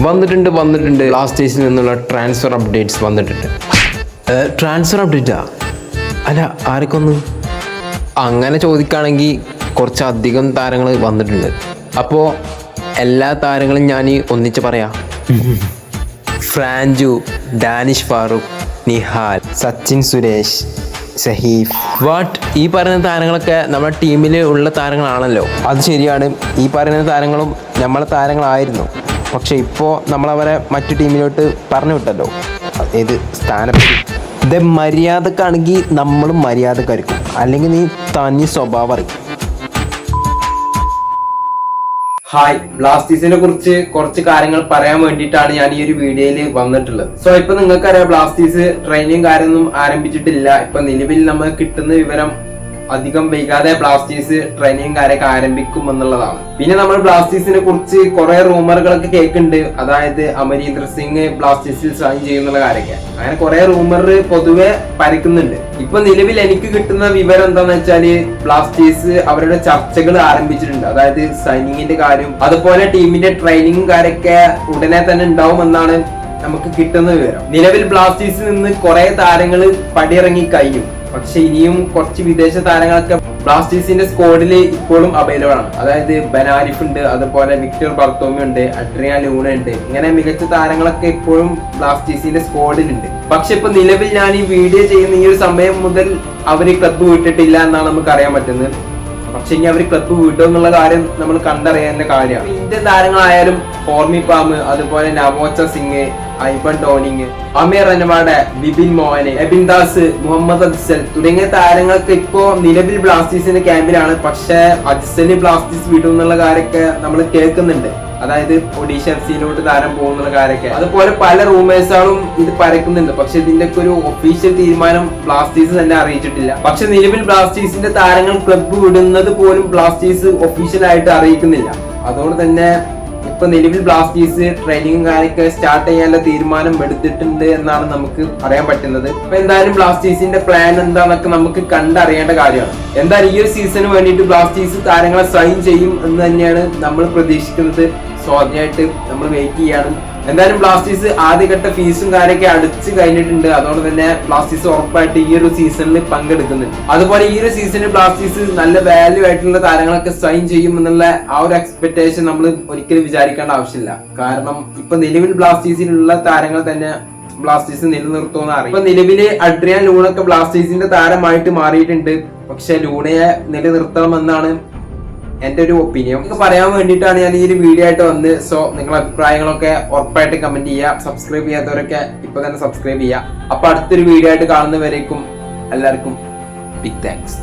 വന്നിട്ടുണ്ട് ബ്ലാസ്റ്റേഴ്സിൽ നിന്നുള്ള transfer updates വന്നിട്ടുണ്ട്. ട്രാൻസ്ഫർ അപ്ഡേറ്റാ? അല്ല, ആരൊക്കൊന്ന്? അങ്ങനെ ചോദിക്കുകയാണെങ്കിൽ കുറച്ചധികം താരങ്ങൾ വന്നിട്ടുണ്ട്. അപ്പോൾ എല്ലാ താരങ്ങളും ഞാൻ ഒന്നിച്ച് പറയാം. ഫ്രാഞ്ചു, ഡാനിഷ് ഫാറൂഖ്, നിഹാൽ, സച്ചിൻ സുരേഷ്, ഷഹീഫ്. ഈ പറയുന്ന താരങ്ങളൊക്കെ നമ്മുടെ ടീമിൽ ഉള്ള താരങ്ങളാണല്ലോ. അത് ശരിയാണ്, ഈ പറയുന്ന താരങ്ങളും നമ്മളെ താരങ്ങളായിരുന്നു. പക്ഷെ ഇപ്പോൾ നമ്മളവരെ മറ്റു ടീമിലോട്ട് പറഞ്ഞു വിട്ടല്ലോ. ഏത് സ്ഥാനപ്പേര്? ഇത് മര്യാദക്കാണെങ്കിൽ നമ്മളും മര്യാദക്കായിരിക്കും, അല്ലെങ്കിൽ നീ തനി സ്വഭാവം അറിയും. ഹായ്, ബ്ലാസ്റ്റേഴ്സിനെ കുറിച്ച് കുറച്ച് കാര്യങ്ങൾ പറയാൻ വേണ്ടിയിട്ടാണ് ഞാൻ ഈ ഒരു വീഡിയോയിൽ വന്നിട്ടുള്ളത്. സോ ഇപ്പൊ നിങ്ങൾക്കറിയാം, ബ്ലാസ്റ്റേഴ്സ് ട്രെയിനിങ് കാര്യമൊന്നും ആരംഭിച്ചിട്ടില്ല. ഇപ്പൊ നിലവിൽ നമ്മൾ കിട്ടുന്ന വിവരം അധികം വൈകാതെ ബ്ലാസ്റ്റേഴ്സ് ട്രെയിനിങ് കാര്യമൊക്കെ ആരംഭിക്കും എന്നുള്ളതാണ്. പിന്നെ നമ്മൾ ബ്ലാസ്റ്റേഴ്സിനെ കുറിച്ച് കുറെ റൂമറുകളൊക്കെ കേൾക്കുന്നുണ്ട്. അതായത് അമരീന്ദർ സിംഗ് ബ്ലാസ്റ്റേഴ്സിൽ സൈൻ ചെയ്യുന്നുള്ള കാര്യമൊക്കെ, അങ്ങനെ കുറെ റൂമർ പൊതുവെ പരക്കുന്നുണ്ട്. ഇപ്പൊ നിലവിൽ എനിക്ക് കിട്ടുന്ന വിവരം എന്താന്ന് വെച്ചാല്, ബ്ലാസ്റ്റേഴ്സ് അവരുടെ ചർച്ചകൾ ആരംഭിച്ചിട്ടുണ്ട്. അതായത് സൈനിങ്ങിന്റെ കാര്യം, അതുപോലെ ടീമിന്റെ ട്രെയിനിങ്ങും കാര്യമൊക്കെ ഉടനെ തന്നെ ഉണ്ടാവുമെന്നാണ് നമുക്ക് കിട്ടുന്ന വിവരം. നിലവിൽ ബ്ലാസ്റ്റേഴ്സിൽ നിന്ന് കുറെ താരങ്ങൾ പടിയിറങ്ങി കഴിഞ്ഞു. പക്ഷെ ഇനിയും കുറച്ച് വിദേശ താരങ്ങളൊക്കെ ബ്ലാസ്റ്റേഴ്സിന്റെ സ്ക്വാഡിൽ ഇപ്പോഴും അവൈലബിൾ ആണ്. അതായത് ബനാരിഫ് ഉണ്ട്, അതുപോലെ വിക്ടർ ബർത്തോമി ഉണ്ട്, അഡ്രിയാൻ ലൂണ ഉണ്ട്. ഇങ്ങനെ മികച്ച താരങ്ങളൊക്കെ ഇപ്പോഴും ബ്ലാസ്റ്റേഴ്സിന്റെ സ്ക്വാഡിലുണ്ട്. പക്ഷെ ഇപ്പൊ നിലവിൽ ഞാൻ ഈ വീഡിയോ ചെയ്യുന്ന ഈ ഒരു സമയം മുതൽ അവര് ക്ലബ്ബ് വിട്ടിട്ടില്ല എന്നാണ് നമുക്ക് അറിയാൻ പറ്റുന്നത്. പക്ഷെ ഇനി അവർ ക്ലബ്ബ് വിടും എന്നുള്ള കാര്യം നമ്മൾ കണ്ടറിയാനുള്ള കാര്യമാണ്. ഇന്ത്യൻ താരങ്ങളായാലും ഫോർമി പാം, അതുപോലെ നവോച്ച സിംഗ്, ഐബൻ ടോണിങ്, അമീർ അനവാഡെ, ബിബിൻ മോഹന്, എബിൻ ദാസ്, മുഹമ്മദ് അജ്സൽ തുടങ്ങിയ താരങ്ങളൊക്കെ ഇപ്പോ നിലവിൽ ബ്ലാസ്റ്റേഴ്സിന്റെ ക്യാമ്പിലാണ്. പക്ഷെ അജ്സല് ബ്ലാസ്റ്റേഴ്സ് വിടും എന്നുള്ള കാര്യമൊക്കെ നമ്മൾ കേൾക്കുന്നുണ്ട്. അതായത് ഒഡീഷ എഫ്സിയിലോട്ട് താരം പോകുന്ന കാര്യമൊക്കെ, അതുപോലെ പല റൂമേഴ്സുകളും ഇത് പരക്കുന്നുണ്ട്. പക്ഷെ ഇതിന്റെ ഒക്കെ ഒരു ഒഫീഷ്യൽ തീരുമാനം ബ്ലാസ്റ്റേഴ്സ് തന്നെ അറിയിച്ചിട്ടില്ല. പക്ഷെ നിലവിൽ ബ്ലാസ്റ്റേഴ്സിന്റെ താരങ്ങൾ ക്ലബ്ബ് വിടുന്നത് പോലും ബ്ലാസ്റ്റേഴ്സ് ഒഫീഷ്യൽ ആയിട്ട് അറിയിക്കുന്നില്ല. അതുകൊണ്ട് തന്നെ ഇപ്പൊ നിലവിൽ ബ്ലാസ്റ്റേഴ്സ് ട്രെയിനിങ്ങും കാര്യമൊക്കെ സ്റ്റാർട്ട് ചെയ്യാനുള്ള തീരുമാനം എടുത്തിട്ടുണ്ട് എന്നാണ് നമുക്ക് അറിയാൻ പറ്റുന്നത്. അപ്പൊ എന്തായാലും ബ്ലാസ്റ്റേഴ്സിന്റെ പ്ലാൻ എന്താണെന്നൊക്കെ നമുക്ക് കണ്ടറിയേണ്ട കാര്യമാണ്. എന്തായാലും ഈ ഒരു സീസണിന് വേണ്ടിയിട്ട് ബ്ലാസ്റ്റേഴ്സ് താരങ്ങളെ സൈൻ ചെയ്യും എന്ന് തന്നെയാണ് നമ്മൾ പ്രതീക്ഷിക്കുന്നത്. സോ അതിനായിട്ട് നമ്മൾ വെയിറ്റ് ചെയ്യാണ്. എന്തായാലും ബ്ലാസ്റ്റേഴ്സ് ആദ്യഘട്ട ഫീസും കാര്യമൊക്കെ അടിച്ചു കഴിഞ്ഞിട്ടുണ്ട്. അതുകൊണ്ട് തന്നെ ബ്ലാസ്റ്റേഴ്സ് ഉറപ്പായിട്ട് ഈ ഒരു സീസണിൽ പങ്കെടുക്കുന്നുണ്ട്. അതുപോലെ ഈ ഒരു സീസണിൽ ബ്ലാസ്റ്റേഴ്സ് നല്ല വാല്യൂ ആയിട്ടുള്ള താരങ്ങളൊക്കെ സൈൻ ചെയ്യും എന്നുള്ള ആ ഒരു എക്സ്പെക്ടേഷൻ നമ്മൾ ഒരിക്കലും വിചാരിക്കേണ്ട ആവശ്യമില്ല. കാരണം ഇപ്പൊ നിലവിൽ ബ്ലാസ്റ്റേഴ്സിലുള്ള താരങ്ങൾ തന്നെ ബ്ലാസ്റ്റേഴ്സ് നിലനിർത്തുമെന്ന് അറിയാം. ഇപ്പൊ നിലവില് അഡ്രിയാൻ ലൂണൊക്കെ ബ്ലാസ്റ്റേഴ്സിന്റെ താരമായിട്ട് മാറിയിട്ടുണ്ട്. പക്ഷെ ലൂണയെ നിലനിർത്തണമെന്നാണ് എന്റെ ഒരു ഒപ്പീനിയൻ. നിങ്ങൾക്ക് പറയാൻ വേണ്ടിയിട്ടാണ് ഞാൻ ഈ ഒരു വീഡിയോ ആയിട്ട് വന്ന്. സോ നിങ്ങളുടെ അഭിപ്രായങ്ങളൊക്കെ ഉറപ്പായിട്ട് കമന്റ് ചെയ്യുക. സബ്സ്ക്രൈബ് ചെയ്യാത്തവരൊക്കെ ഇപ്പൊ തന്നെ സബ്സ്ക്രൈബ് ചെയ്യുക. അപ്പൊ അടുത്തൊരു വീഡിയോ ആയിട്ട് കാണുന്നവരേക്കും എല്ലാവർക്കും ബിഗ് താങ്ക്സ്.